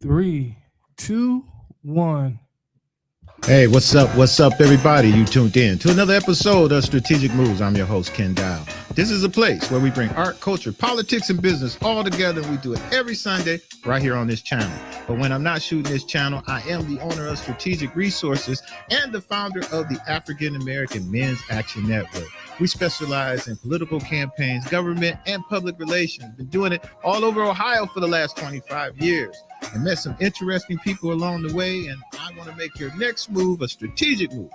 Three, two, one. Hey, what's up? What's up, everybody? You tuned in to another episode of Strategic Moves. I'm your host, Kenn Dowell. This is a place where we bring art, culture, politics, and business all together. We do it every Sunday right here on this channel. But when I'm not shooting this channel, I am the owner of Strategic Resources and the founder of the African American Men's Action Network. We specialize in political campaigns, government, and public relations. Been doing it all over Ohio for the last 25 years. And met some interesting people along the way, and I want to make your next move a strategic move.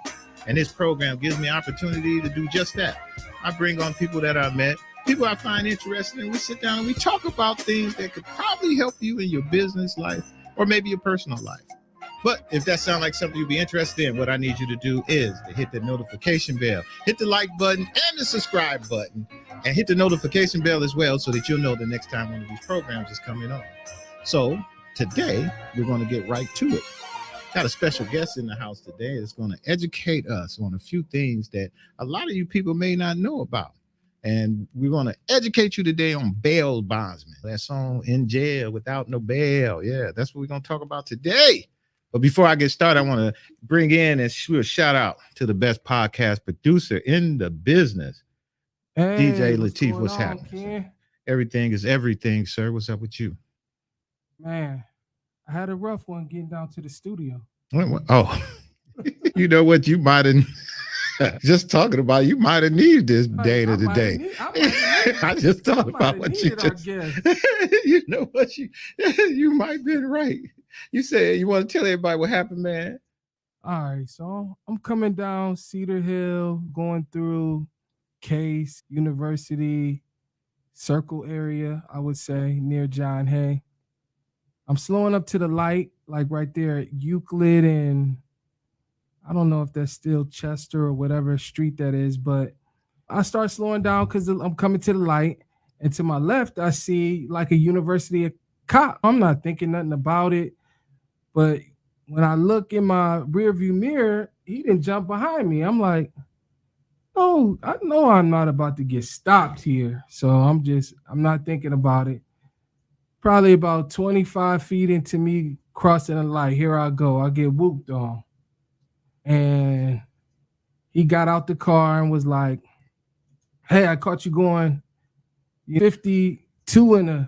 And this program gives me opportunity to do just that. I bring on people that I've met, people I find interesting, and we sit down and we talk about things that could probably help you in your business life or maybe your personal life. But if that sounds like something you'd be interested in, what I need you to do is to hit the notification bell, hit the like button and the subscribe button, and hit the notification bell as well so that you'll know the next time one of these programs is coming on. So today, we're going to get right to it. Got a special guest in the house today that's going to educate us on a few things that a lot of you people may not know about. And we're going to educate you today on bail bondsman. That song, In Jail Without No Bail. Yeah, that's what we're going to talk about today. But before I get started, I want to bring in and shoot a shout out to the best podcast producer in the business, DJ Lateef. What's happening? Everything is everything, sir. What's up with you? Man, I had a rough one getting down to the studio. Oh, you know what? You might have just talking about. You might have needed this data today. I just thought about what you just. You know what? You might be right. You said you want to tell everybody what happened, man. All right, so I'm coming down Cedar Hill, going through Case University Circle area, I would say, near John Hay. I'm slowing up to the light, like right there at Euclid, and I don't know if that's still Chester or whatever street that is, but I start slowing down because I'm coming to the light, and to my left, I see like a university cop. I'm not thinking nothing about it, but when I look in my rearview mirror, he didn't jump behind me. I'm like, oh, I know I'm not about to get stopped here, so I'm not thinking about it. Probably about 25 feet into me crossing the light. Here I go. I get whooped on. And he got out the car and was like, hey, I caught you going 52 in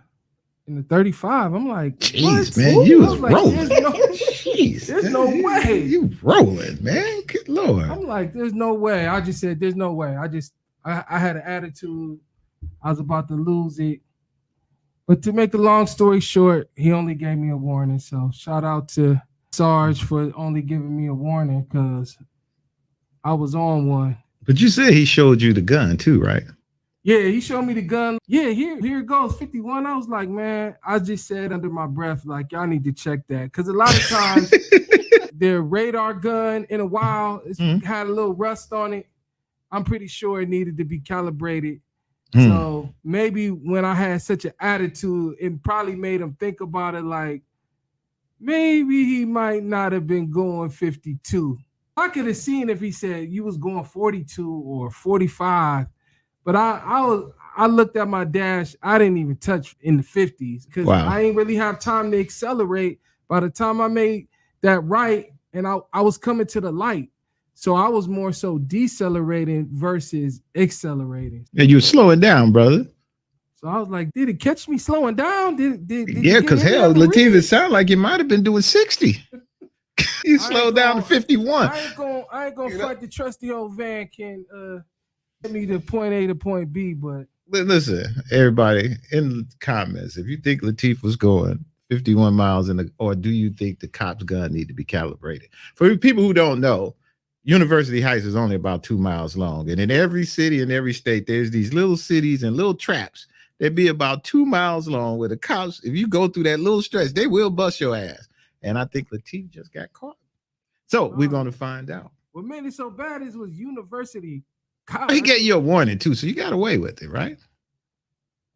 the 35. I'm like, jeez, man, you was rolling. There's no way. You rolling, man. Good Lord. I'm like, there's no way. I just said, there's no way. I had an attitude. I was about to lose it. But to make a long story short, he only gave me a warning. So shout out to Sarge for only giving me a warning because I was on one. But you said he showed you the gun too, right? Yeah, he showed me the gun. Yeah, here it goes, 51. I was like, man, I just said under my breath, like, y'all need to check that. Because a lot of times their radar gun in a while, it's had a little rust on it. I'm pretty sure it needed to be calibrated. So maybe when I had such an attitude, it probably made him think about it like maybe he might not have been going 52. I could have seen if he said you was going 42 or 45, but I looked at my dash. I didn't even touch in the 50s because I ain't really have time to accelerate. By the time I made that right and I was coming to the light. So I was more so decelerating versus accelerating. And you were slowing down, brother. So I was like, did it catch me slowing down? Yeah, because hell, Lateef, it sounded like you might have been doing 60. You slowed down to 51. I ain't gonna fight the trusty old van can get me to point A to point B, but listen, everybody in the comments, if you think Lateef was going 51 miles or do you think the cop's gun need to be calibrated? For people who don't know, University Heights is only about 2 miles long. And in every city and every state, there's these little cities and little traps that be about 2 miles long where the cops, if you go through that little stretch, they will bust your ass. And I think Lateef just got caught. So we're going to find out. What made it so bad is was university cops. He gave you a warning too, so you got away with it, right?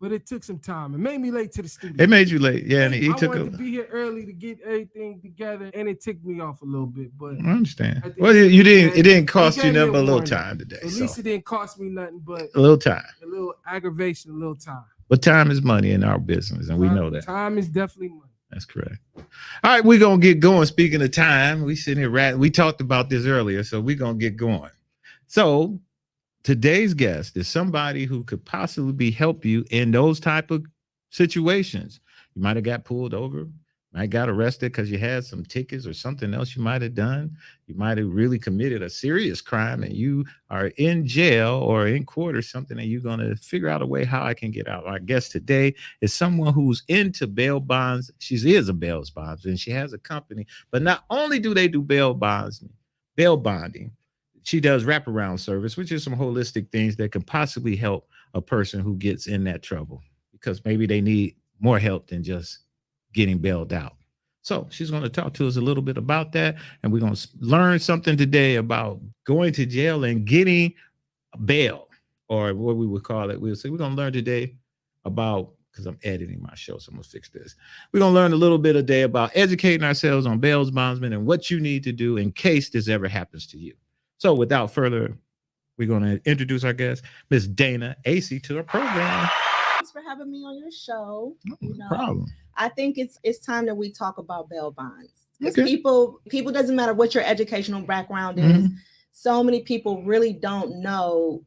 But it took some time. It made me late to the studio. It made you late, yeah. And I wanted to be here early to get everything together, and it ticked me off a little bit. But I understand. Well, it didn't cost you nothing but a little time today. At least it didn't cost me nothing but a little time, a little aggravation, a little time. But time is money in our business, and we know that. Time is definitely money. That's correct. All right, we're going to get going. Speaking of time, we sitting here we talked about this earlier, so we're going to get going. So today's guest is somebody who could possibly help you in those type of situations. You might have got pulled over, might got arrested because you had some tickets or something else you might have done. You might have really committed a serious crime and you are in jail or in court or something, and you're going to figure out a way how I can get out. Our guest today is someone who's into bail bonds. She is a bail bondsman and she has a company, but not only do they do bail bonding, she does wraparound service, which is some holistic things that can possibly help a person who gets in that trouble because maybe they need more help than just getting bailed out. So she's going to talk to us a little bit about that. And we're going to learn something today about going to jail and getting bail, or what we would call it. We're going to learn today about, because I'm editing my show, so I'm going to fix this. We're going to learn a little bit today about educating ourselves on bail bondsmen and what you need to do in case this ever happens to you. So without further, we're going to introduce our guest, Miss Dana AC, to our program. Thanks for having me on your show. No problem. I think it's time that we talk about bail bonds. Because Okay. people doesn't matter what your educational background is. So many people really don't know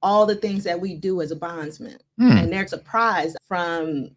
all the things that we do as a bondsman. And they're surprised from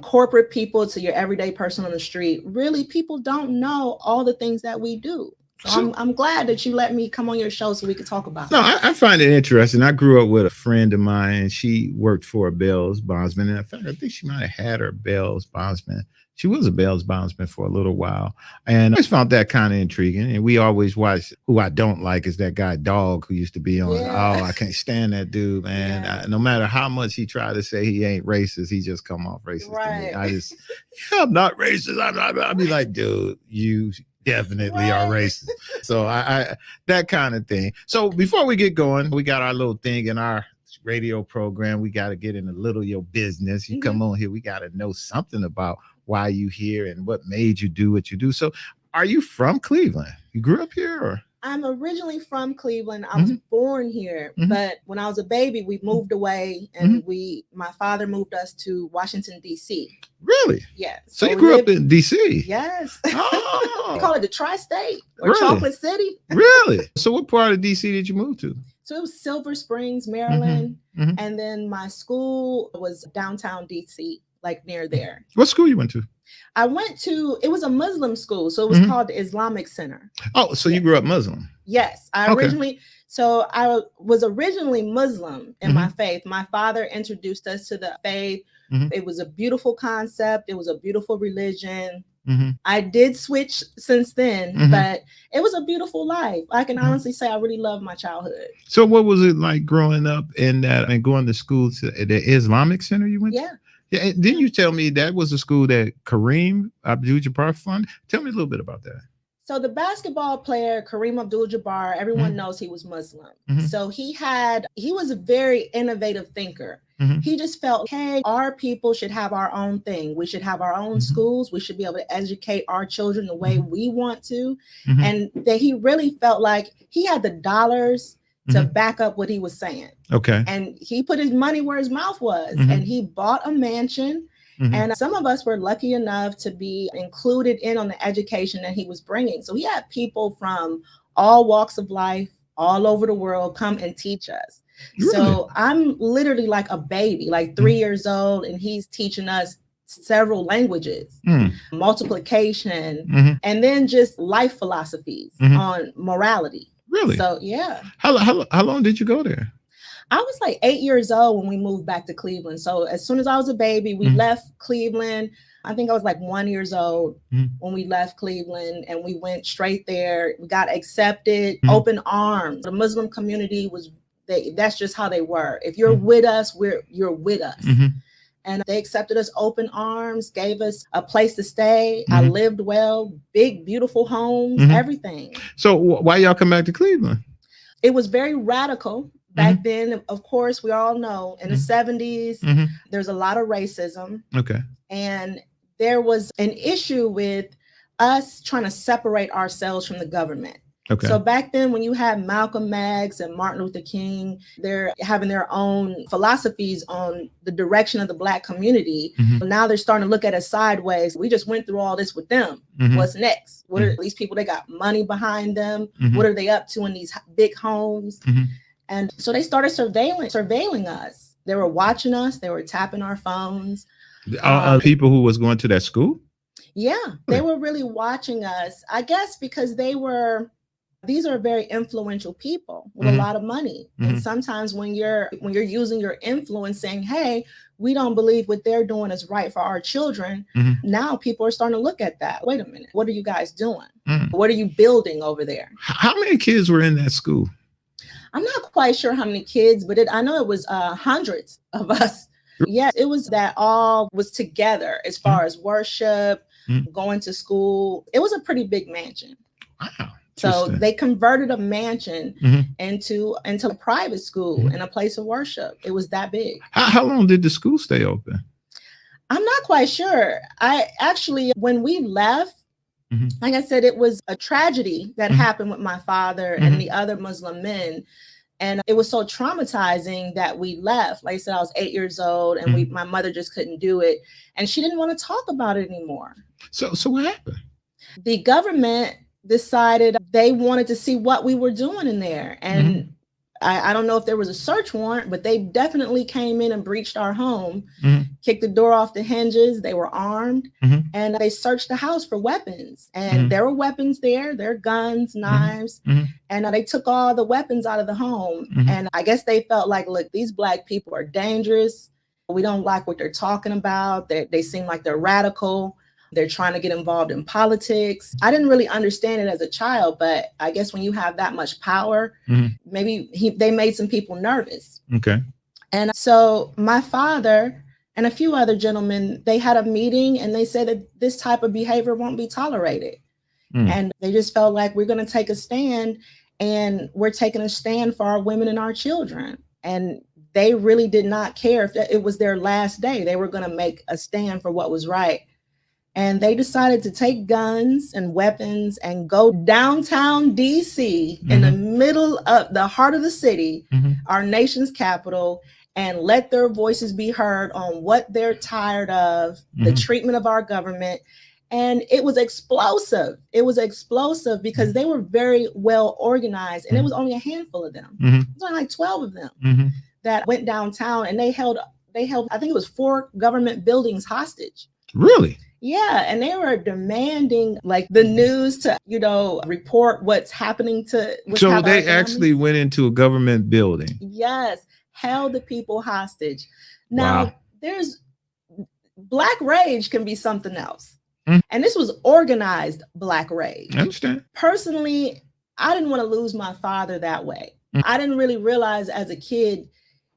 corporate people to your everyday person on the street. Really, people don't know all the things that we do. So I'm glad that you let me come on your show so we could talk about it. No, I find it interesting. I grew up with a friend of mine, and she worked for a bail bondsman. And in fact, I think she might have had her bail bondsman. She was a bail bondsman for a little while. And I always found that kind of intriguing. And we always watch, who I don't like is that guy Dog, who used to be on. Yeah. Oh, I can't stand that dude, man. Yeah. No matter how much he tried to say he ain't racist, he just come off racist Right. to me. I'm not racist. I'll be like, dude, you definitely are racist. So I that kind of thing. So before we get going, we got our little thing in our radio program. We got to get in a little of your business. You come on here, we got to know something about why you here and what made you do what you do. So are you from Cleveland? You grew up here, or? I'm originally from Cleveland. I was born here, but when I was a baby, we moved away, and my father moved us to Washington, D.C. Really? Yes. So you grew up in D.C.? Yes. Oh. They call it the Tri-State or Really? Chocolate City. Really? So what part of D.C. did you move to? So it was Silver Springs, Maryland, and then my school was downtown D.C., like near there. What school you went to? It was a Muslim school, so it was called the Islamic Center. Oh, so you grew up Muslim? Yes, I was originally Muslim in my faith. My father introduced us to the faith. It was a beautiful concept. It was a beautiful religion. I did switch since then, but it was a beautiful life. I can honestly say I really loved my childhood. So what was it like growing up in that and going to school to the Islamic Center you went to? Yeah, and didn't you tell me that was a school that Kareem Abdul-Jabbar funded? Tell me a little bit about that. So the basketball player, Kareem Abdul-Jabbar, everyone knows he was Muslim. So he was a very innovative thinker. He just felt, hey, our people should have our own thing. We should have our own schools. We should be able to educate our children the way we want to. And that he really felt like he had the dollars to back up what he was saying. Okay. And he put his money where his mouth was, and he bought a mansion. And some of us were lucky enough to be included in on the education that he was bringing. So he had people from all walks of life, all over the world, come and teach us. Really? So I'm literally like a baby, like 3 years old, and he's teaching us several languages, multiplication, and then just life philosophies on morality. Really? So yeah. How long did you go there? I was like 8 years old when we moved back to Cleveland. So as soon as I was a baby, we left Cleveland. I think I was like 1 year old when we left Cleveland, and we went straight there. We got accepted, open arms. The Muslim community that's just how they were. If you're with us, you're with us. And they accepted us open arms, gave us a place to stay. I lived well, big, beautiful homes, everything. So why y'all come back to Cleveland? It was very radical. Back then, of course, we all know in the 70s, there's a lot of racism. Okay. And there was an issue with us trying to separate ourselves from the government. Okay. So back then, when you had Malcolm X and Martin Luther King, they're having their own philosophies on the direction of the Black community. Now they're starting to look at us sideways. We just went through all this with them. What's next? What are these people? They got money behind them. What are they up to in these big homes? And so they started surveilling us. They were watching us. They were tapping our phones. People who was going to that school? Yeah, they were really watching us, I guess, because these are very influential people with a lot of money. And sometimes when you're using your influence saying, hey, we don't believe what they're doing is right for our children. Now people are starting to look at that. Wait a minute. What are you guys doing? What are you building over there? How many kids were in that school? I'm not quite sure how many kids, but I know it was hundreds of us. Yes, it was that all was together as far as worship, going to school. It was a pretty big mansion. Wow. So they converted a mansion into a private school and a place of worship. It was that big. How long did the school stay open? I'm not quite sure. When we left, like I said, it was a tragedy that happened with my father and the other Muslim men. And it was so traumatizing that we left. Like I said, I was 8 years old and my mother just couldn't do it. And she didn't want to talk about it anymore. So what happened? The government decided they wanted to see what we were doing in there. And I don't know if there was a search warrant, but they definitely came in and breached our home, kicked the door off the hinges. They were armed and they searched the house for weapons. And there were weapons there. There were guns, knives, and they took all the weapons out of the home. And I guess they felt like, look, these Black people are dangerous. We don't like what they're talking about. They seem like they're radical. They're trying to get involved in politics. I didn't really understand it as a child, but I guess when you have that much power, maybe they made some people nervous. Okay. And so my father and a few other gentlemen, they had a meeting and they said that this type of behavior won't be tolerated. And they just felt like we're going to take a stand, and we're taking a stand for our women and our children. And they really did not care if it was their last day. They were going to make a stand for what was right. And they decided to take guns and weapons and go downtown DC in the middle of the heart of the city, our nation's capital, and let their voices be heard on what they're tired of, the treatment of our government. And it was explosive. It was explosive because they were very well organized, and it was only a handful of them. It was only like 12 of them that went downtown, and they held, I think it was 4 government buildings hostage. Really? Yeah, and they were demanding like the news to, report what's happening to. So they actually went into a government building. Yes, held the people hostage. Now, there's Black rage can be something else. And this was organized Black rage. I understand. Personally, I didn't want to lose my father that way. I didn't really realize as a kid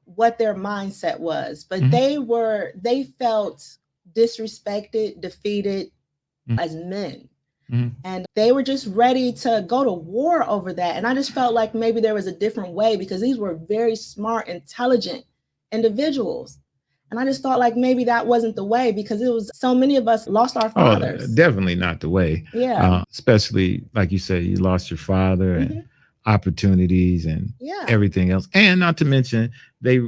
what their mindset was, but they felt disrespected, defeated as men. And they were just ready to go to war over that. And I just felt like maybe there was a different way, because these were very smart, intelligent individuals. And I just thought like maybe that wasn't the way, because it was so many of us lost our fathers. Oh, definitely not the way. Yeah. Especially like you said, you lost your father and opportunities and everything else. And not to mention, they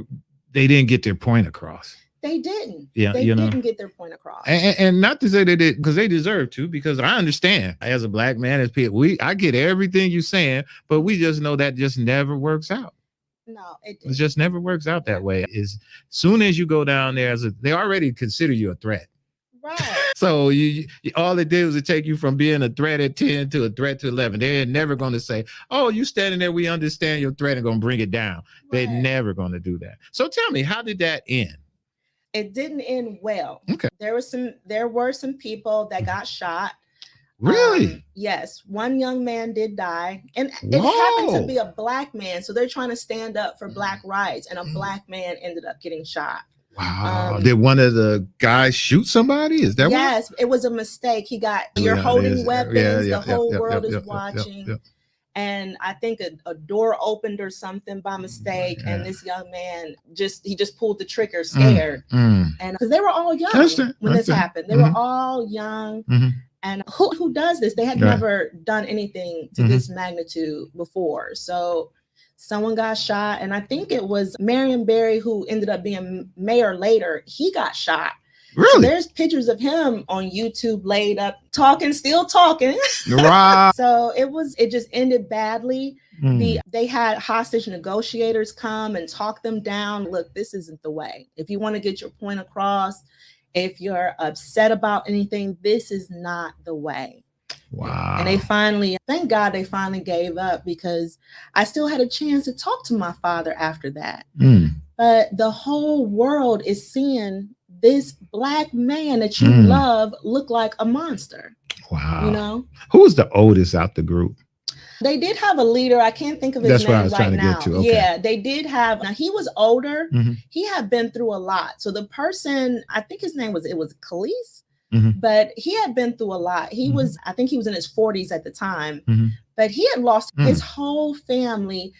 didn't get their point across. They didn't. Yeah, they didn't get their point across. And not to say they did, because they deserve to, because I understand as a Black man, as people, I get everything you're saying, but we just know that just never works out. No, it just never works out that way. As soon as you go down there, they already consider you a threat. Right. So you all it did was to take you from being a threat at 10 to a threat to 11. They're never going to say, oh, you standing there, we understand your threat and going to bring it down. Right. They're never going to do that. So tell me, how did that end? It didn't end well. Okay. There were some people that got shot. Really? Yes. One young man did die. And it happened to be a Black man. So they're trying to stand up for Black rights. And a Black man ended up getting shot. Wow. Did one of the guys shoot somebody? Is that Yes, it was a mistake. You're holding weapons. The whole world is watching. And I think a door opened or something by mistake. And this young man just pulled the trigger scared. And because they were all young when this happened. They were all young. And who does this? They had never done anything to this magnitude before. So someone got shot. And I think it was Marion Barry, who ended up being mayor later. He got shot. Really? So there's pictures of him on YouTube laid up, still talking. Right. So it just ended badly. They had hostage negotiators come and talk them down. Look, this isn't the way. If you want to get your point across, if you're upset about anything, this is not the way. Wow. And thank God they finally gave up, because I still had a chance to talk to my father after that. But the whole world is seeing this Black man that you love look like a monster. Wow. You know? Who was the oldest out the group? They did have a leader. I can't think of his That's name what I was right trying to now. get to. Okay. Yeah, they did have. Now he was older. He had been through a lot. So the person, I think his name was Khalees, but he had been through a lot. He was, I think he was in his 40s at the time, but he had lost his whole family.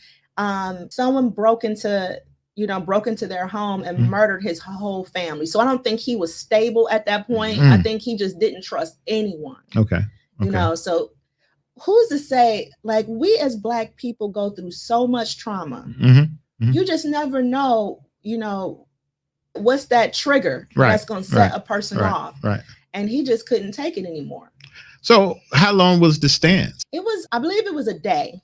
Someone broke into their home and murdered his whole family. So I don't think he was stable at that point. I think he just didn't trust anyone. Okay. You know, so who's to say, like, we as Black people go through so much trauma. You just never know, what's that trigger that's going to set a person off. Right. And he just couldn't take it anymore. So how long was the stance? I believe it was a day.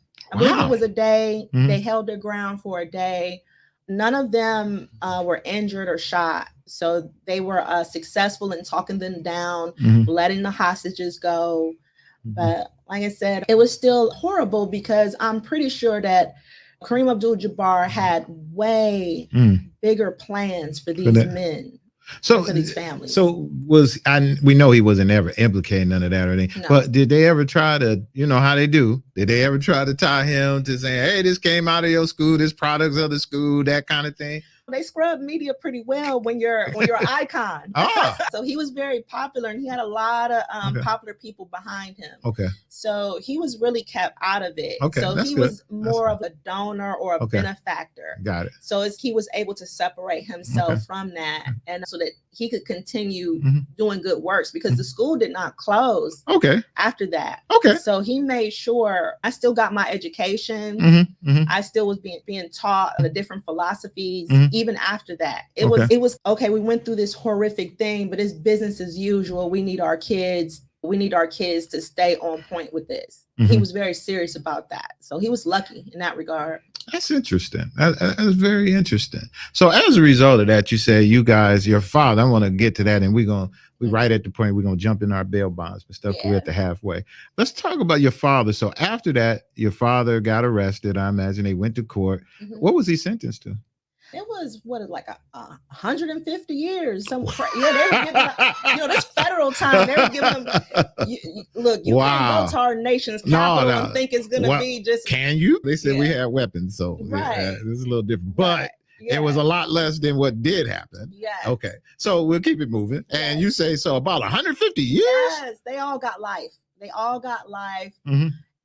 They held their ground for a day. None of them were injured or shot. So they were successful in talking them down, letting the hostages go. But like I said, it was still horrible, because I'm pretty sure that Kareem Abdul-Jabbar had way bigger plans for these men. So for these families. So we know he wasn't ever implicated, none of that or anything. No. But did they ever try to, how they do? Did they ever try to tie him to saying, hey, this came out of your school, this products of the school, that kind of thing? They scrub media pretty well when you're an icon. So he was very popular, and he had a lot of popular people behind him. Okay. So he was really kept out of it. Okay. So he was more of a donor or a benefactor. Got it. So he was able to separate himself from that, and so that he could continue doing good works, because the school did not close after that. Okay. So he made sure I still got my education. I still was being taught the different philosophies. Even after that, it was okay. We went through this horrific thing, but it's business as usual. We need our kids to stay on point with this. He was very serious about that. So he was lucky in that regard. That's interesting. That's very interesting. So as a result of that, you say you guys, your father, I want to get to that, and we right at the point we're going to jump in our bail bonds and stuff. We're at the halfway. Let's talk about your father. So after that, your father got arrested. I imagine they went to court. What was he sentenced to? It was 150 years. They were giving this federal time. They were giving them. Look, you can't go to our nation's capital and think it's going to be just. Can you? They said we had weapons, so it's a little different, but it was a lot less than what did happen. Yeah. Okay, so we'll keep it moving. And you say so about 150 years. Yes, they all got life.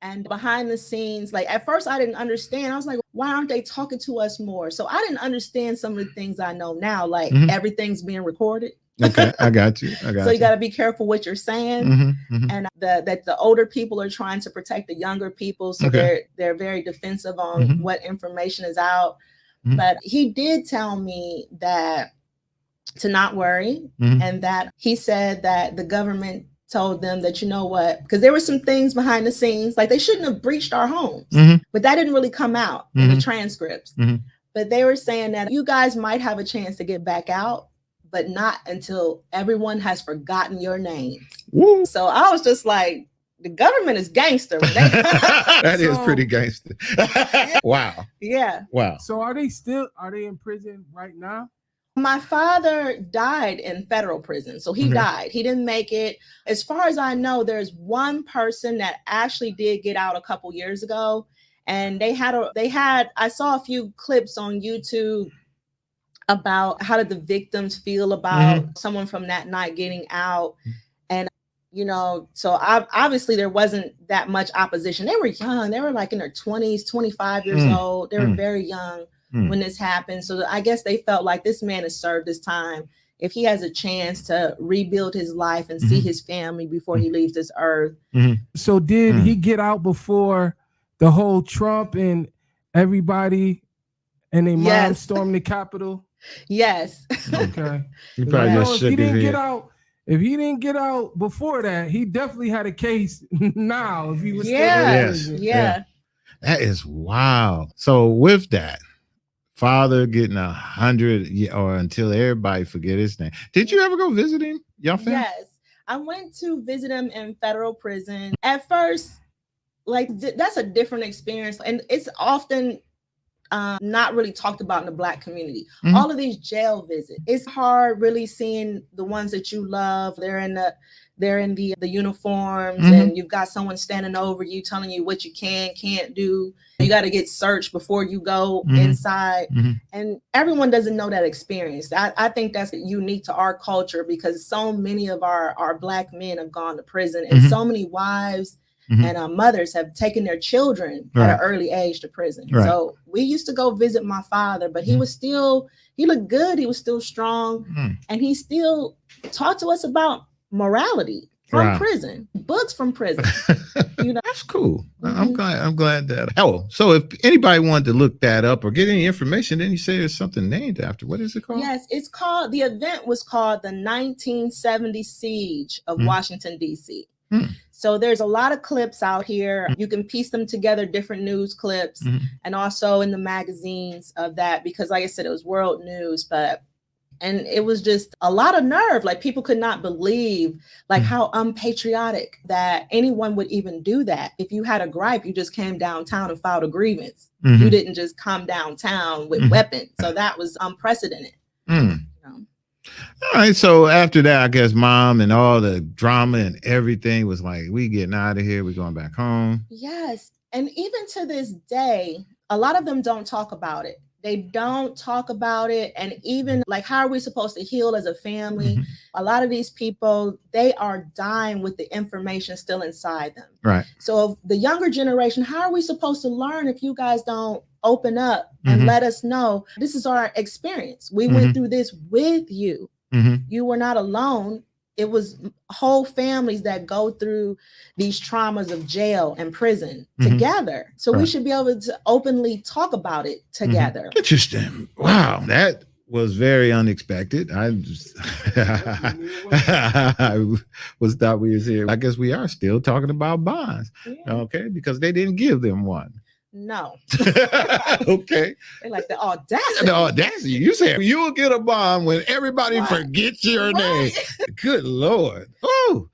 And behind the scenes, like at first I didn't understand. I was like, why aren't they talking to us more? So I didn't understand some of the things I know now, like everything's being recorded. Okay, I got you. So you got to be careful what you're saying. And that the older people are trying to protect the younger people. So they're very defensive on what information is out. But he did tell me that to not worry, and that he said that the government told them that, because there were some things behind the scenes, like they shouldn't have breached our homes, but that didn't really come out in the transcripts. But they were saying that you guys might have a chance to get back out, but not until everyone has forgotten your names. Woo. So I was just like, the government is gangster. That is pretty gangster. Wow. Yeah. Wow. So are they in prison right now? My father died in federal prison. So he died. He didn't make it. As far as I know, there's one person that actually did get out a couple years ago. And I saw a few clips on YouTube about how did the victims feel about someone from that night getting out. And, so obviously there wasn't that much opposition. They were young. They were like in their 20s, 25 years old. They were very young when this happened. So I guess they felt like this man has served his time if he has a chance to rebuild his life and see his family before he leaves this earth. So did he get out before the whole Trump and everybody and their mom stormed the Capitol? Yes. Okay. He probably just shook his head. If he didn't get out before that, he definitely had a case now. If he was yeah. That is wild. So with that, father getting 100 or until everybody forget his name. Did you ever go visit him? Y'all family? Yes. I went to visit him in federal prison. At first, like that's a different experience. And it's often not really talked about in the Black community. All of these jail visits, it's hard really seeing the ones that you love. They're in the uniforms, and you've got someone standing over you telling you what you can't do. You got to get searched before you go inside. And everyone doesn't know that experience. I think that's unique to our culture, because so many of our Black men have gone to prison, and so many wives and mothers have taken their children at an early age to prison. So we used to go visit my father, but he looked good. He was still strong. And he still talked to us about morality from prison, books from prison. That's cool. I'm glad that. Oh, so if anybody wanted to look that up or get any information, then you say there's something named after. What is it called? Yes, the event was called the 1970 Siege of Washington, D.C. So there's a lot of clips out here. You can piece them together, different news clips, and also in the magazines of that, because like I said, it was world news, and it was just a lot of nerve. Like, people could not believe like how unpatriotic that anyone would even do that. If you had a gripe, you just came downtown and filed a grievance. You didn't just come downtown with weapons. So that was unprecedented. All right, so after that, I guess mom and all the drama and everything was like, we getting out of here, we're going back home. Yes, and even to this day, a lot of them don't talk about it. They don't talk about it. And even like, how are we supposed to heal as a family? A lot of these people, they are dying with the information still inside them. Right. So the younger generation, how are we supposed to learn if you guys don't open up and let us know this is our experience? We went through this with you. You were not alone. It was whole families that go through these traumas of jail and prison together. So we should be able to openly talk about it together. Interesting. Wow. That was very unexpected. I was thought we was here. I guess we are still talking about bonds. Okay. Because they didn't give them one. No. Okay. They like the audacity. The audacity. You said you'll get a bond when everybody forgets your name. Good Lord. Oh.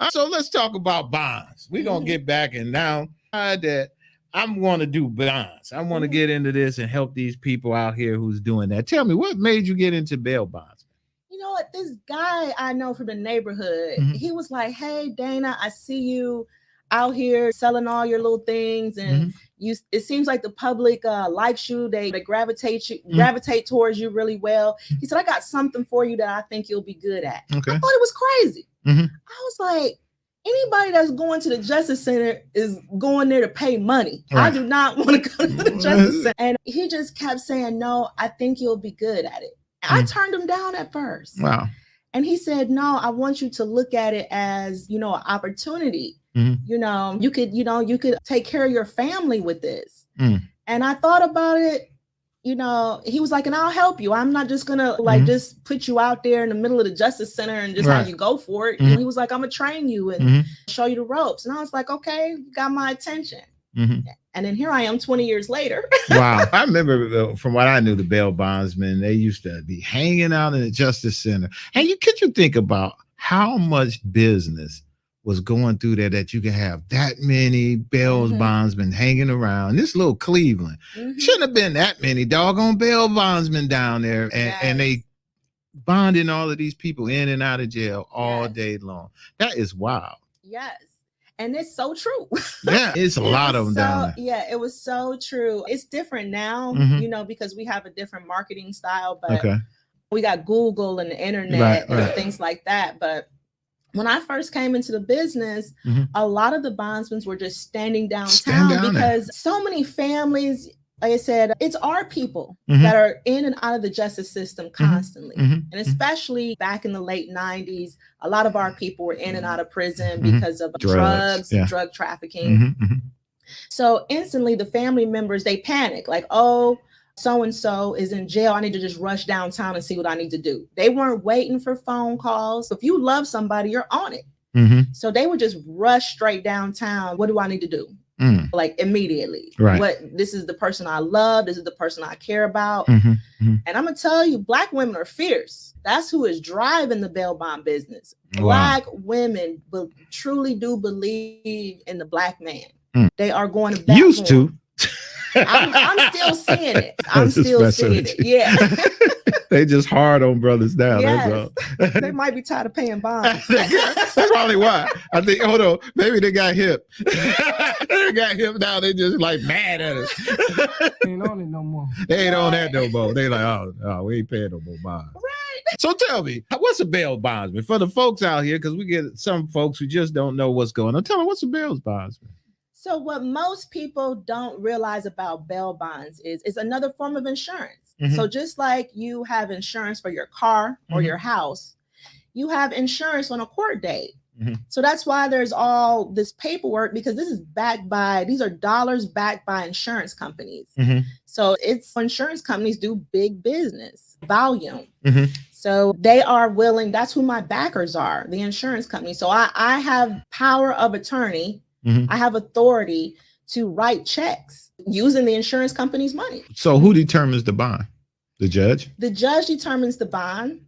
So let's talk about bonds. We're going to get back, and now that I'm going to do bonds. I want to get into this and help these people out here who's doing that. Tell me, what made you get into bail bonds? You know what? This guy I know from the neighborhood, he was like, hey, Dana, I see you out here selling all your little things, and it seems like the public likes you. They gravitate towards you really well. He said, I got something for you that I think you'll be good at. Okay. I thought it was crazy. I was like, anybody that's going to the Justice Center is going there to pay money. I do not want to go to the Justice Center. And he just kept saying, no, I think you'll be good at it. I turned him down at first. Wow. And he said, no, I want you to look at it as, an opportunity. You could take care of your family with this. And I thought about it. He was like, and I'll help you. I'm not just gonna just put you out there in the middle of the Justice Center and just have you go for it. He was like, I'm gonna train you and show you the ropes. And I was like, okay, you got my attention. And then here I am 20 years later. Wow. I remember from what I knew, the bail bondsmen, they used to be hanging out in the Justice Center. And could you think about how much business was going through there that you could have that many bail bondsmen hanging around this little Cleveland? Shouldn't have been that many doggone bail bondsmen down there, and they bonding all of these people in and out of jail all day long. That is wild. Yes. And it's so true. Yeah, it's a lot of them down there. Yeah, it was so true. It's different now, because we have a different marketing style, but we got Google and the internet and things like that. But when I first came into the business, a lot of the bondsmen were just standing downtown because so many families, like I said, it's our people Mhm. that are in and out of the justice system constantly. Mhm. And especially back in the late 90s, a lot of our people were in and out of prison Mhm. because of Drugs, yeah. drug trafficking. Mhm. Mhm. So instantly the family members, they panic like, oh, so-and-so is in jail. I need to just rush downtown and see what I need to do. They weren't waiting for phone calls. If you love somebody, you're on it. Mhm. So they would just rush straight downtown. What do I need to do? Like immediately. Right. This is the person I love. This is the person I care about. Mhm. Mhm. And I'm gonna tell you, Black women are fierce. That's who is driving the bail bond business. Wow. Black women truly do believe in the Black man. They are going to bat Used for to. him. I'm still seeing it. I'm still seeing it. Yeah. They just hard on brothers now. Yes. That's all. They might be tired of paying bonds. That's probably why. I think, hold on, maybe they got hip. They got hip now. They just like mad at us. Ain't on it no more. They ain't on that no more. They like, oh, we ain't paying no more bonds. Right. So tell me, what's a bail bondsman? For the folks out here, because we get some folks who just don't know what's going on. Tell them, what's a bail bondsman? So what most people don't realize about bail bonds is it's another form of insurance. Mhm. So just like you have insurance for your car or your house, you have insurance on a court date. Mhm. So that's why there's all this paperwork, because this is these are dollars backed by insurance companies. Mhm. So insurance companies do big business volume. Mhm. So they are willing, that's who my backers are, the insurance company. So I have power of attorney. Mhm. I have authority to write checks using the insurance company's money. So who determines the bond? The judge? The judge determines the bond.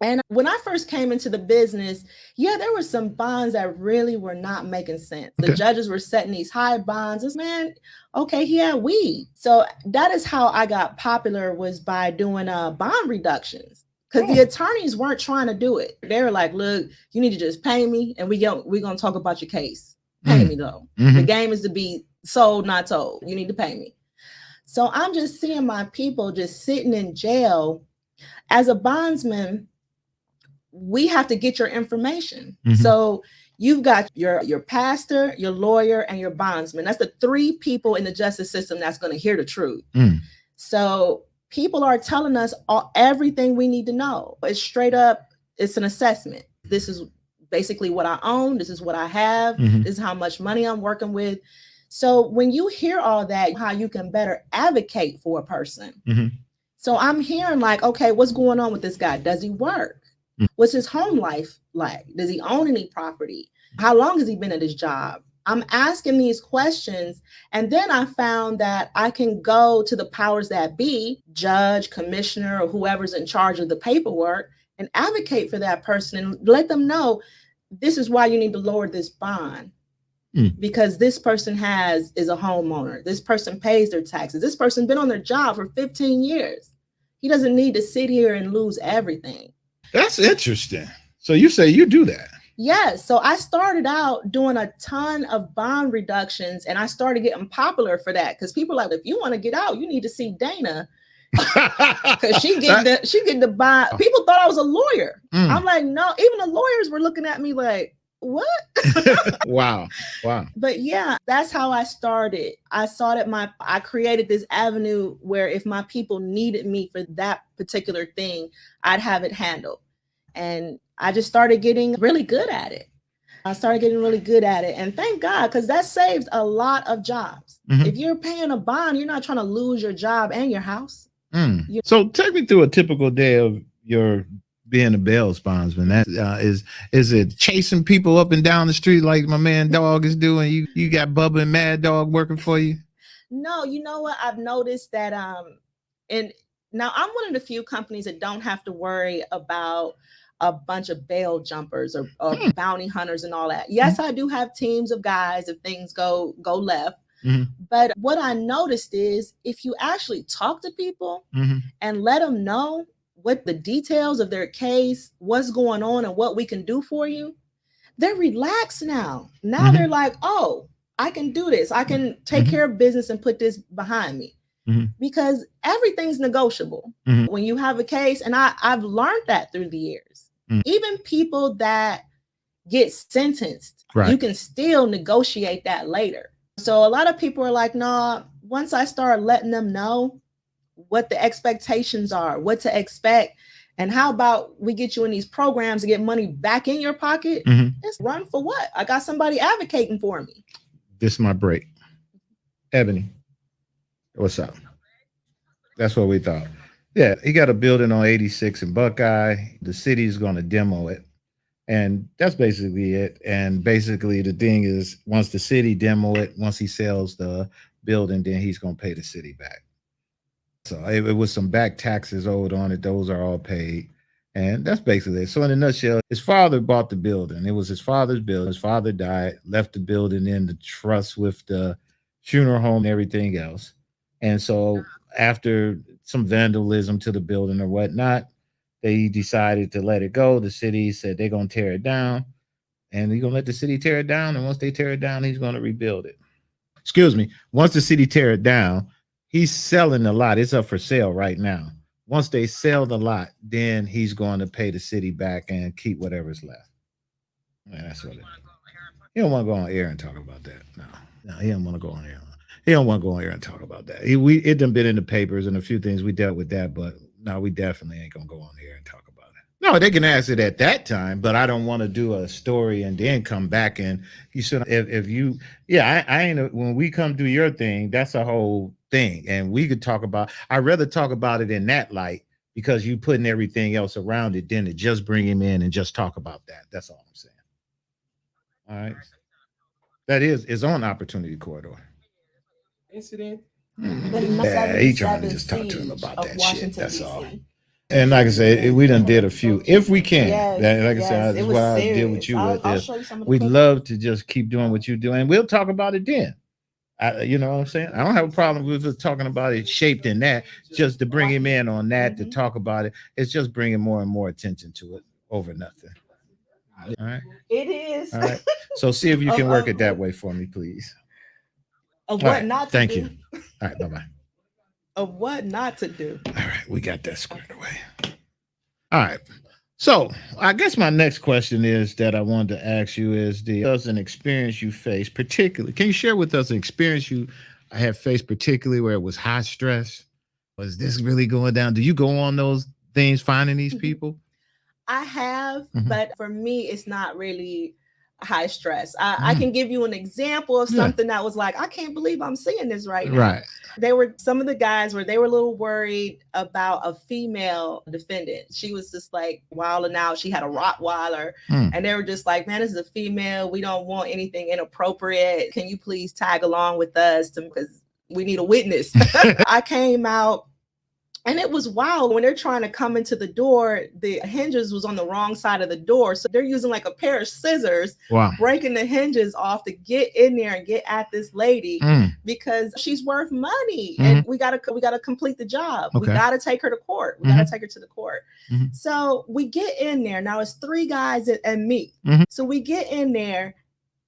And when I first came into the business, there were some bonds that really were not making sense. The judges were setting these high bonds. This man, okay, he had weed. So that is how I got popular, was by doing bond reductions. Because the attorneys weren't trying to do it. They were like, look, you need to just pay me and we're going to talk about your case. Pay me though. The game is to be sold, not told. You need to pay me. So I'm just seeing my people just sitting in jail. As a bondsman, we have to get your information. So you've got your pastor, your lawyer, and your bondsman. That's the three people in the justice system that's going to hear the truth. So people are telling us everything we need to know. It's straight up, it's an assessment. This is basically what I own. This is what I have. This is how much money I'm working with. So when you hear all that, how you can better advocate for a person. So I'm hearing like, okay, what's going on with this guy? Does he work? What's his home life like? Does he own any property? How long has he been at his job? I'm asking these questions. And then I found that I can go to the powers that be, judge, commissioner, or whoever's in charge of the paperwork, and advocate for that person and let them know, this is why you need to lower this bond. Because this person is a homeowner. This person pays their taxes. This person been on their job for 15 years. He doesn't need to sit here and lose everything. That's interesting. So you say you do that? Yes. So I started out doing a ton of bond reductions, and I started getting popular for that, because people are like, if you want to get out, you need to see Dana. Because she get the bond. People thought I was a lawyer. I'm like, no, even the lawyers were looking at me like, what? Wow. But yeah, that's how I started. I saw that I created this avenue where if my people needed me for that particular thing, I'd have it handled. And I just started getting really good at it. And thank God, because that saves a lot of jobs. If you're paying a bond, you're not trying to lose your job and your house. So take me through a typical day of your being a bail bondsman. That is it chasing people up and down the street like my man Dog is doing? You got Bubba and Mad Dog working for you? No, you know what? I've noticed that and now I'm one of the few companies that don't have to worry about a bunch of bail jumpers or bounty hunters and all that. Yes, I do have teams of guys if things go left. But what I noticed is if you actually talk to people and let them know what the details of their case, what's going on, and what we can do for you, they're relaxed now. Now they're like, oh, I can do this. I can take care of business and put this behind me. Because everything's negotiable when you have a case. And I've learned that through the years. Even people that get sentenced, you can still negotiate that later. So a lot of people are like, no, once I started letting them know what the expectations are, what to expect, and how about we get you in these programs to get money back in your pocket, it's run for what? I got somebody advocating for me. This is my break. Ebony, what's up? That's what we thought. Yeah, he got a building on 86 in Buckeye. The city's going to demo it. And that's basically it. And basically the thing is, once the city demo it, once he sells the building, then he's going to pay the city back. So it was some back taxes owed on it. Those are all paid. And that's basically it. So in a nutshell, his father bought the building. It was his father's building. His father died, left the building in the trust with the funeral home and everything else. And so after some vandalism to the building or whatnot, they decided to let it go. The city said they're going to tear it down, and he's going to let the city tear it down. And once they tear it down, he's going to rebuild it. Excuse me. Once the city tear it down, he's selling the lot. It's up for sale right now. Once they sell the lot, then he's going to pay the city back and keep whatever's left. Yeah, that's what it is. He don't want to go on air and talk about that. No, he don't want to go on air. He don't want to go on air and talk about that. It done been in the papers and a few things. We dealt with that, but no, we definitely ain't gonna go on here and talk about it. No, they can ask it at that time, but I don't want to do a story and then come back and you should. If you, yeah, I ain't. When we come do your thing, that's a whole thing, and we could talk about. I'd rather talk about it in that light because you putting everything else around it, than to just bring him in and just talk about that. That's all I'm saying. All right, that is on Opportunity Corridor. Incident. Yeah, he trying to just talk to him about that shit. That's all. And like I said, we done did a few. If we can, like I said, that's what I deal with you with this. We'd love to just keep doing what you do, and we'll talk about it then. You know what I'm saying? I don't have a problem with us talking about it shaped in that. Just to bring him in on that to talk about it. It's just bringing more and more attention to it over nothing. All right. It is. All right. So see if you can work it that way for me, please. Of what not to do. Thank you. All right, bye-bye. Of what not to do. All right, we got that squared away. All right. So I guess my next question is that I wanted to ask you is an experience you faced particularly. Can you share with us an experience you have faced particularly where it was high stress? Was this really going down? Do you go on those things finding these people? I have, but for me, it's not really high stress. I can give you an example of something that was like, I can't believe I'm seeing this right now. Right. They were some of the guys where they were a little worried about a female defendant. She was just like wilding out. She had a Rottweiler and they were just like, man, this is a female. We don't want anything inappropriate. Can you please tag along with us because we need a witness. I came out. And it was wild when they're trying to come into the door, the hinges was on the wrong side of the door. So they're using like a pair of scissors, breaking the hinges off to get in there and get at this lady because she's worth money. And we gotta complete the job. Okay. We gotta take her to court. We gotta take her to the court. So we get in there. Now it's 3 guys and me. So we get in there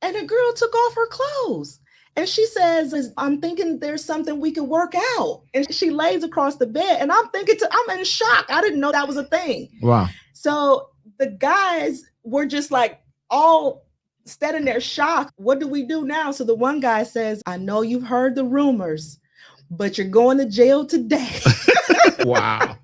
and the girl took off her clothes. And she says, I'm thinking there's something we can work out. And she lays across the bed. And I'm thinking, I'm in shock. I didn't know that was a thing. Wow. So the guys were just like all standing there shocked. What do we do now? So the one guy says, I know you've heard the rumors, but you're going to jail today. Wow.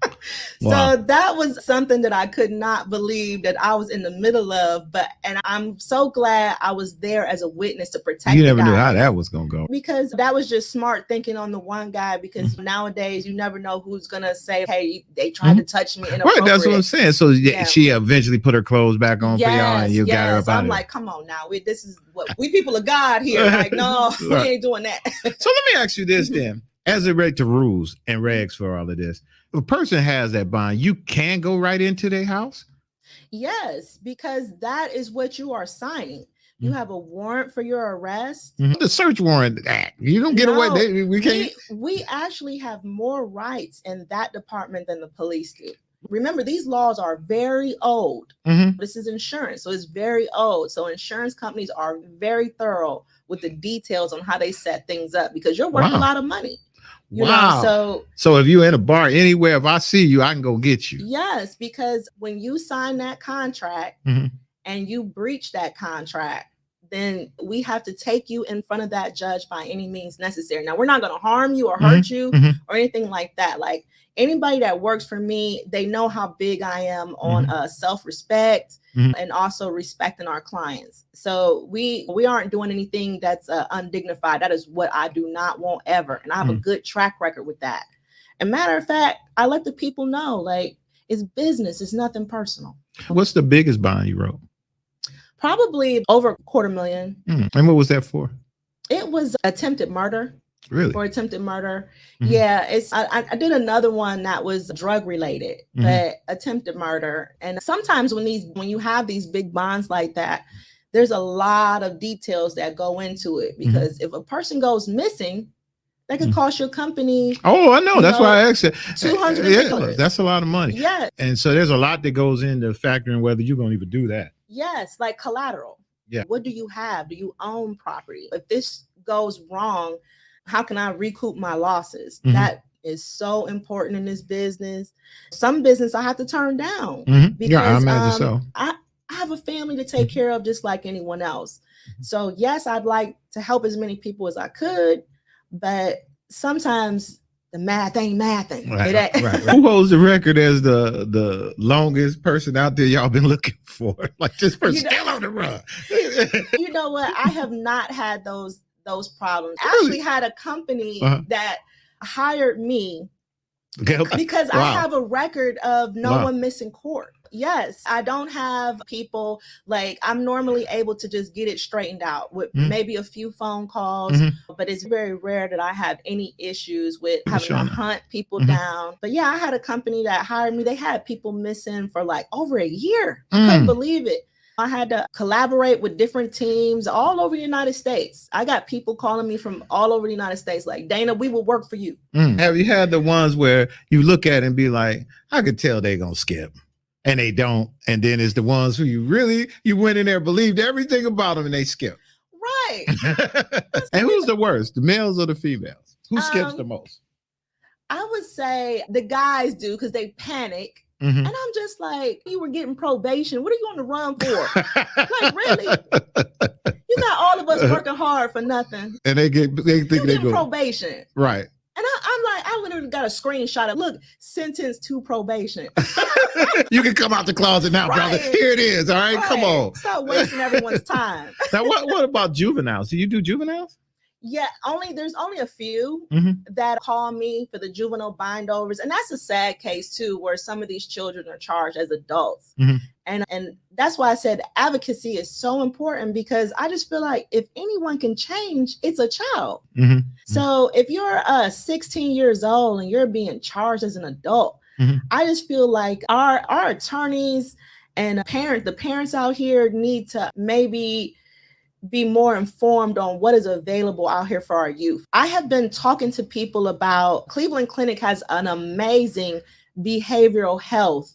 So that was something that I could not believe that I was in the middle of, and I'm so glad I was there as a witness to protect. You never knew how that was going to go. Because that was just smart thinking on the one guy, because nowadays you never know who's going to say, hey, they tried to touch me inappropriate. Right, that's what I'm saying. So she eventually put her clothes back on for y'all and you got her up out of it. I'm like, come on now. This is what we people of God here. Like, no, we ain't doing that. So let me ask you this then. As it relates to rules and regs for all of this, if a person has that bond, you can go right into their house? Yes, because that is what you are signing. You have a warrant for your arrest. The search warrant act. You don't get away. We can't. We actually have more rights in that department than the police do. Remember, these laws are very old. This is insurance, so it's very old. So insurance companies are very thorough with the details on how they set things up because you're worth a lot of money. You know, so if you're in a bar anywhere, if I see you, I can go get you. Yes, because when you sign that contract and you breach that contract, then we have to take you in front of that judge by any means necessary. Now, we're not going to harm you or hurt you or anything like that. Like anybody that works for me, they know how big I am on self-respect and also respecting our clients. So we aren't doing anything that's undignified. That is what I do not want ever. And I have a good track record with that. And matter of fact, I let the people know, like, it's business. It's nothing personal. What's the biggest bond you wrote? Probably over $250,000. And what was that for? It was attempted murder. Really? For attempted murder. Yeah, I did another one that was drug related, but attempted murder. And sometimes when you have these big bonds like that, there's a lot of details that go into it, because if a person goes missing, that could cost your company. Oh, I know. That's why I asked it. $200. Yeah, that's a lot of money. Yes. And so there's a lot that goes into factoring whether you're going to even do that. Yes, like collateral. Yeah. What do you have? Do you own property? If this goes wrong, how can I recoup my losses? That is so important in this business. Some business I have to turn down because yeah, I imagine so. I have a family to take care of just like anyone else. So yes, I'd like to help as many people as I could, but sometimes the math ain't mathing. Right. Who holds the record as the longest person out there y'all been looking for? Like this person still on the run. You know what? I have not had those problems. I actually had a company that hired me because I have a record of no one missing court. Yes, I don't have people, like, I'm normally able to just get it straightened out with maybe a few phone calls, but it's very rare that I have any issues with having to hunt people down. But yeah, I had a company that hired me. They had people missing for like over a year. I couldn't believe it. I had to collaborate with different teams all over the United States. I got people calling me from all over the United States like, Dana, we will work for you. Have you had the ones where you look at it and be like, I could tell they're going to skip? And they don't. And then it's the ones who you went in there, believed everything about them, and they skip. Right. And who's the worst, the males or the females? Who skips the most? I would say the guys do, because they panic. And I'm just like, you were getting probation. What are you on the run for? Like, really? You got all of us working hard for nothing. And they think they go probation. Right. And I'm like, I literally got a screenshot of, look, sentenced to probation. You can come out the closet now, brother. Here it is. All right, come on. Stop wasting everyone's time. Now, what about juveniles? Do you do juveniles? Yeah, there's only a few that call me for the juvenile bindovers. And that's a sad case too, where some of these children are charged as adults. And that's why I said advocacy is so important, because I just feel like if anyone can change, it's a child. So if you're 16 years old and you're being charged as an adult, I just feel like our attorneys and the parents out here need to maybe be more informed on what is available out here for our youth. I have been talking to people about Cleveland Clinic has an amazing behavioral health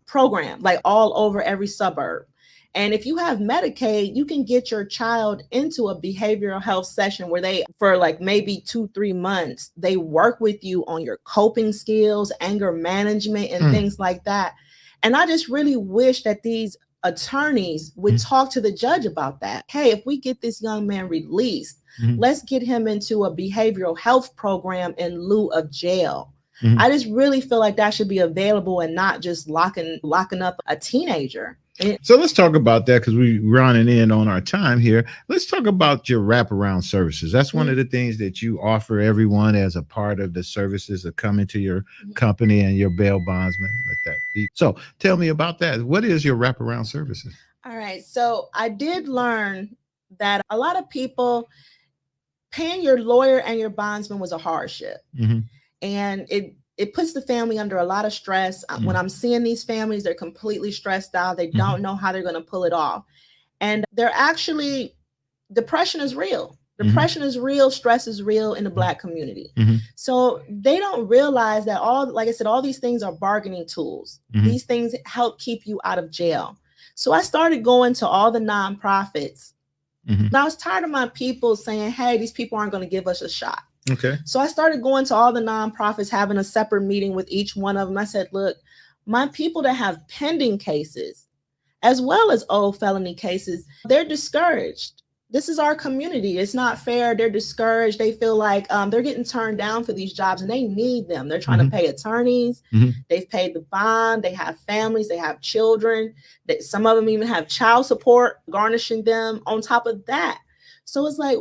program, like all over every suburb. And if you have Medicaid, you can get your child into a behavioral health session where they, for like maybe 2-3 months, they work with you on your coping skills, anger management, and things like that. And I just really wish that these attorneys would talk to the judge about that. Hey, if we get this young man released, let's get him into a behavioral health program in lieu of jail. I just really feel like that should be available and not just locking up a teenager. So let's talk about that, because we're running in on our time here. Let's talk about your wraparound services. That's one of the things that you offer everyone as a part of the services that come into your company and your bail bondsman. Let that be. So tell me about that. What is your wraparound services? All right. So I did learn that a lot of people, paying your lawyer and your bondsman was a hardship. And it puts the family under a lot of stress. When I'm seeing these families, they're completely stressed out. They don't know how they're going to pull it off. And depression is real. Depression is real. Stress is real in the Black community. So they don't realize that like I said, all these things are bargaining tools. These things help keep you out of jail. So I started going to all the nonprofits. And I was tired of my people saying, hey, these people aren't going to give us a shot. Okay. So I started going to all the nonprofits, having a separate meeting with each one of them. I said, look, my people that have pending cases, as well as old felony cases, they're discouraged. this is our community. It's not fair. They're discouraged. They feel like they're getting turned down for these jobs and they need them. They're trying to pay attorneys. They've paid the bond. They have families. They have children. Some of them even have child support garnishing them on top of that. So it's like,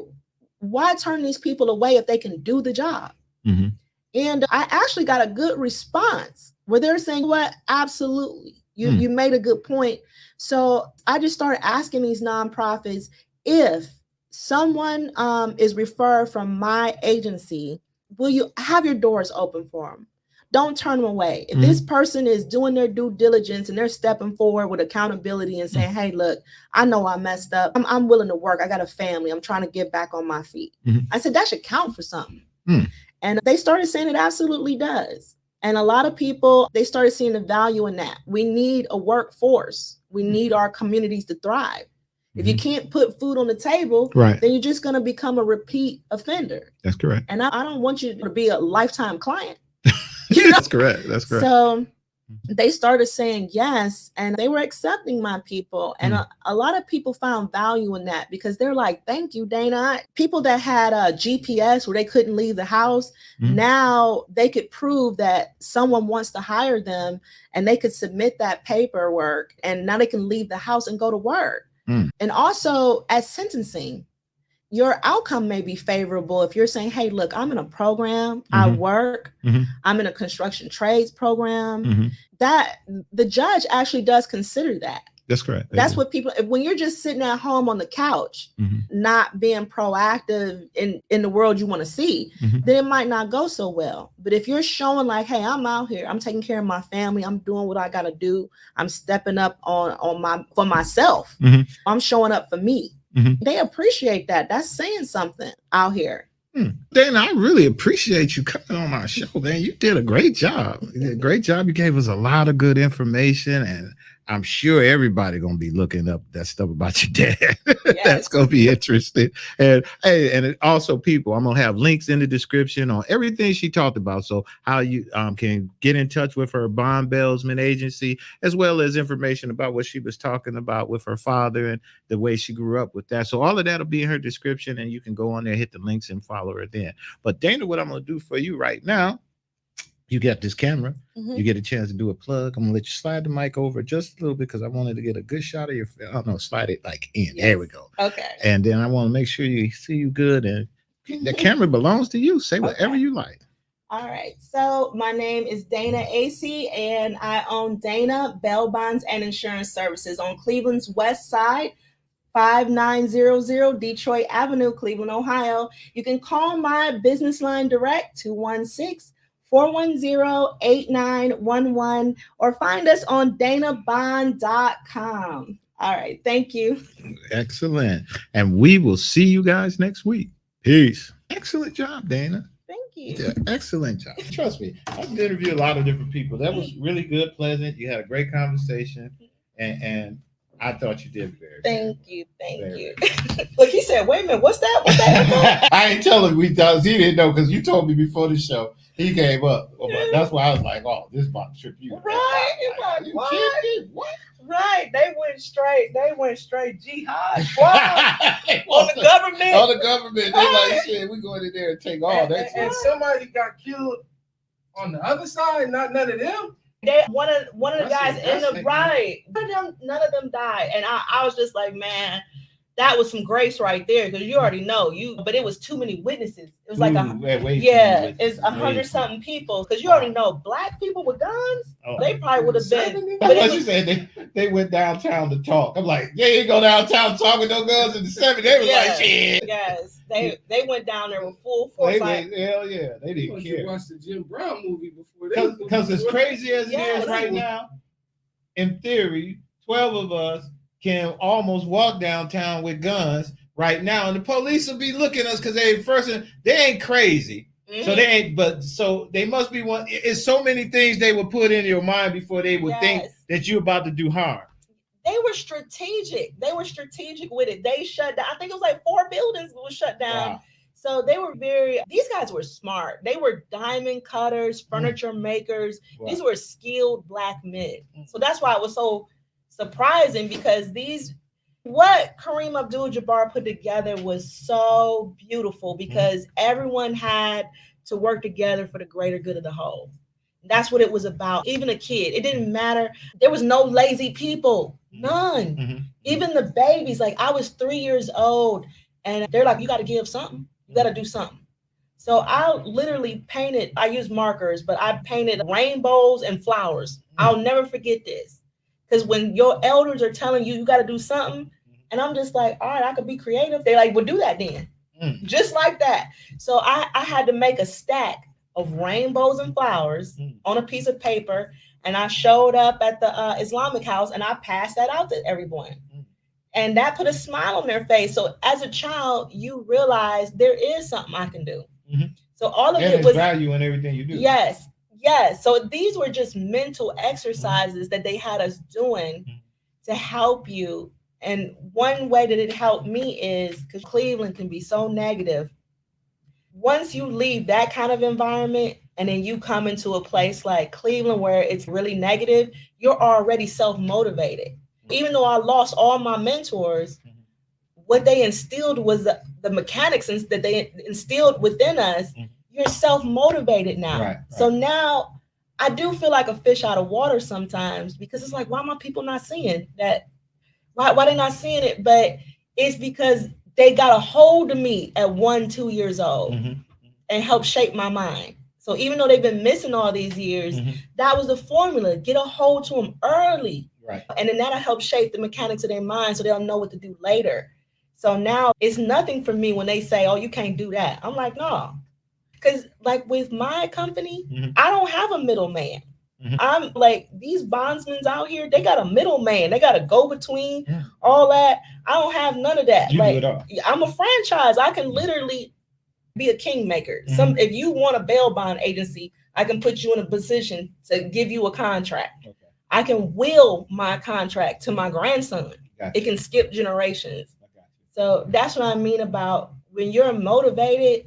why turn these people away if they can do the job? And I actually got a good response where they're saying, what? Absolutely. You made a good point. So I just started asking these nonprofits, if someone is referred from my agency, will you have your doors open for them? Don't turn them away. If this person is doing their due diligence and they're stepping forward with accountability and saying, hey, look, I know I messed up. I'm willing to work. I got a family. I'm trying to get back on my feet. I said, that should count for something. And they started saying it absolutely does. And a lot of people, they started seeing the value in that. We need a workforce. We need our communities to thrive. If you can't put food on the table, then you're just going to become a repeat offender. That's correct. And I don't want you to be a lifetime client. That's correct. That's correct. So they started saying yes, and they were accepting my people. And a lot of people found value in that because they're like, thank you, Dana. People that had a GPS where they couldn't leave the house, now they could prove that someone wants to hire them and they could submit that paperwork and now they can leave the house and go to work. And also at sentencing, your outcome may be favorable if you're saying, hey, look, I'm in a program, I work, I'm in a construction trades program, that the judge actually does consider that. That's correct. That's what people, when you're just sitting at home on the couch, not being proactive in the world you want to see, then it might not go so well. But if you're showing like, hey, I'm out here, I'm taking care of my family, I'm doing what I got to do, I'm stepping up for myself, I'm showing up for me. They appreciate that. That's saying something out here. Dana, I really appreciate you coming on my show, man. You did a great job. You did a great job. You gave us a lot of good information, and I'm sure everybody gonna be looking up that stuff about your dad. Yes. That's gonna be interesting. And hey, and also people, I'm gonna have links in the description on everything she talked about. So how you can get in touch with her Bondsman agency, as well as information about what she was talking about with her father and the way she grew up with that. So all of that'll be in her description, and you can go on there, hit the links, and follow her then. But Dana, what I'm gonna do for you right now, you got this camera, you get a chance to do a plug. I'm gonna let you slide the mic over just a little bit because I wanted to get a good shot of your face. Oh no, slide it like in. Yes. There we go. Okay. And then I want to make sure you see you good, and the camera belongs to you. Say whatever you like. All right. So my name is Dana AC, and I own Dana Bell Bonds and Insurance Services on Cleveland's West Side, 5900 Detroit Avenue, Cleveland, Ohio. You can call my business line direct 216-410-8911 or find us on danabond.com. All right. Thank you. Excellent. And we will see you guys next week. Peace. Excellent job, Dana. Thank you. Yeah, excellent job. Trust me, I've interviewed a lot of different people. That was really good, pleasant. You had a great conversation, and I thought you did very Thank you. Look, he said, wait a minute, what's that? I ain't telling he didn't know because you told me before the show. He gave up. That's why I was like, oh, this is about to trip you. Right. Like, you kidding me? What? Right. They went straight jihad. Wow. On the government. On the government. They like, shit, we're going in there and take all that. And somebody got killed on the other side, not none of them. One of the guys in the right. None of them died. And I was just like, man, that was some grace right there, because you already know but it was too many witnesses. It was like it's 100-something people, because you already know black people with guns, they probably would have been. But you said they went downtown to talk. I'm like, they ain't go downtown to talk with no guns in the 70s. They was like, shit. Yes, they went down there with full force. Hell yeah, they didn't care. Watch the Jim Brown movie before because as crazy as it is right now, in theory, 12 of us can almost walk downtown with guns right now, and the police will be looking at us because they ain't crazy, so they ain't. But so they must be one. It's so many things they would put in your mind before they would think that you're about to do harm. They were strategic. With it. They shut down. I think it was like 4 buildings was shut down. Wow. So they were these guys were smart. They were diamond cutters, furniture makers. Wow. These were skilled black men. So that's why it was so surprising, because these What Kareem Abdul-Jabbar put together was so beautiful because everyone had to work together for the greater good of the whole. That's what it was about. Even a kid, it didn't matter. There was no lazy people, none. Even the babies, like I was 3 years old and they're like, you got to give something. You got to do something. So I literally painted, I used markers, but I painted rainbows and flowers. I'll never forget this. Because when your elders are telling you, you got to do something, and I'm just like, all right, I could be creative. They like, well, do that then. Just like that. So I had to make a stack of rainbows and flowers on a piece of paper. And I showed up at the Islamic house and I passed that out to everyone. And that put a smile on their face. So as a child, you realize there is something I can do. So all of it was value in everything you do. Yes. Yes. So these were just mental exercises that they had us doing to help you. And one way that it helped me is because Cleveland can be so negative. Once you leave that kind of environment and then you come into a place like Cleveland where it's really negative, you're already self-motivated. Even though I lost all my mentors, what they instilled was the mechanics that they instilled within us. You're self-motivated now. Right. So now I do feel like a fish out of water sometimes because it's like, why are my people not seeing that? Why they not seeing it? But it's because they got a hold of me at 1-2 years old and helped shape my mind. So even though they've been missing all these years, that was the formula. Get a hold to them early. Right. And then that'll help shape the mechanics of their mind so they'll know what to do later. So now it's nothing for me when they say, oh, you can't do that. I'm like, no. Because like with my company, I don't have a middleman. I'm like, these bondsmen out here, they got a middleman. They got a go-between, all that. I don't have none of that. You like, do it all. I'm a franchise. I can literally be a kingmaker. If you want a bail bond agency, I can put you in a position to give you a contract. Okay. I can will my contract to my grandson. Gotcha. It can skip generations. So that's what I mean about when you're motivated,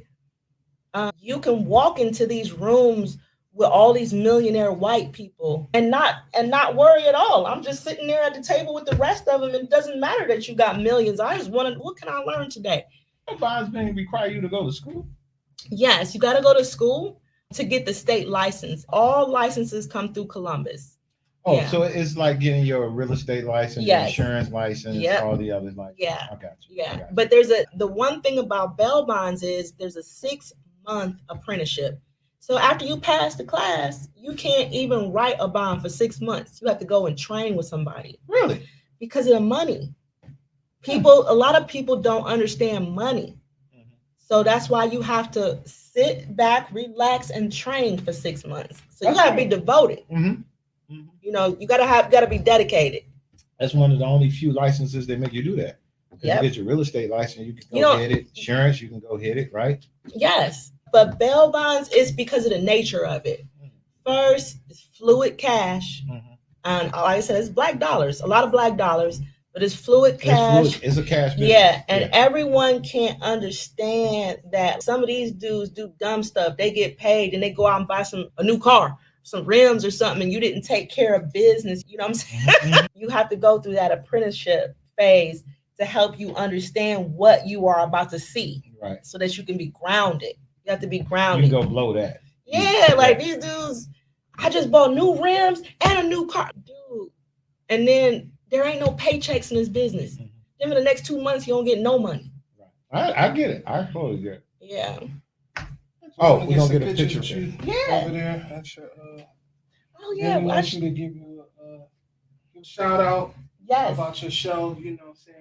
you can walk into these rooms with all these millionaire white people and not worry at all. I'm just sitting there at the table with the rest of them. It doesn't matter that you got millions. I just want to, what can I learn today? Bondsman require you to go to school? Yes, you got to go to school to get the state license. All licenses come through Columbus. Oh, yeah. So it's like getting your real estate license, your insurance license, all the others like yeah. I got you. Yeah. But the one thing about bail bonds is there's a 6-month apprenticeship. So after you pass the class, you can't even write a bond for 6 months. You have to go and train with somebody. Really? Because of the money. A lot of people don't understand money. So that's why you have to sit back, relax, and train for 6 months. So you got to be devoted. You know, you got to be dedicated. That's one of the only few licenses that make you do that. Because you get your real estate license, you can go hit it. Insurance, you can go hit it, right? Yes. But bail bonds is because of the nature of it. First, it's fluid cash. And like I said, it's black dollars, a lot of black dollars, but it's fluid cash. It's a cash business. Yeah. And everyone can't understand that some of these dudes do dumb stuff. They get paid and they go out and buy a new car, some rims or something, and you didn't take care of business. You know what I'm saying? You have to go through that apprenticeship phase to help you understand what you are about to see. Right. So that you can be grounded. You have to be grounded. You can go blow that. Yeah, like these dudes, I just bought new rims and a new car. Dude. And then there ain't no paychecks in this business. Then for the next 2 months, you don't get no money. Right. I get it. I totally get it. Yeah. Oh, we're going to get a picture of you. Yeah. Over there. That's your, oh, yeah. I want you to give you a shout out about your show. You know what I'm saying?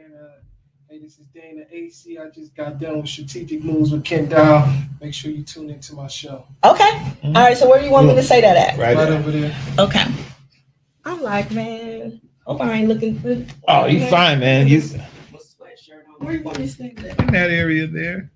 Hey, this is Dana AC. I just got done with Strategic Moves with Kenn Dowell. Make sure you tune into my show. Okay. All right. So where do you want me to say that at? Right over there. Okay. I'm like, man, hope I ain't looking good. Oh, you fine, man. You sweatshirt on. Where you want me to stay that? In that area there.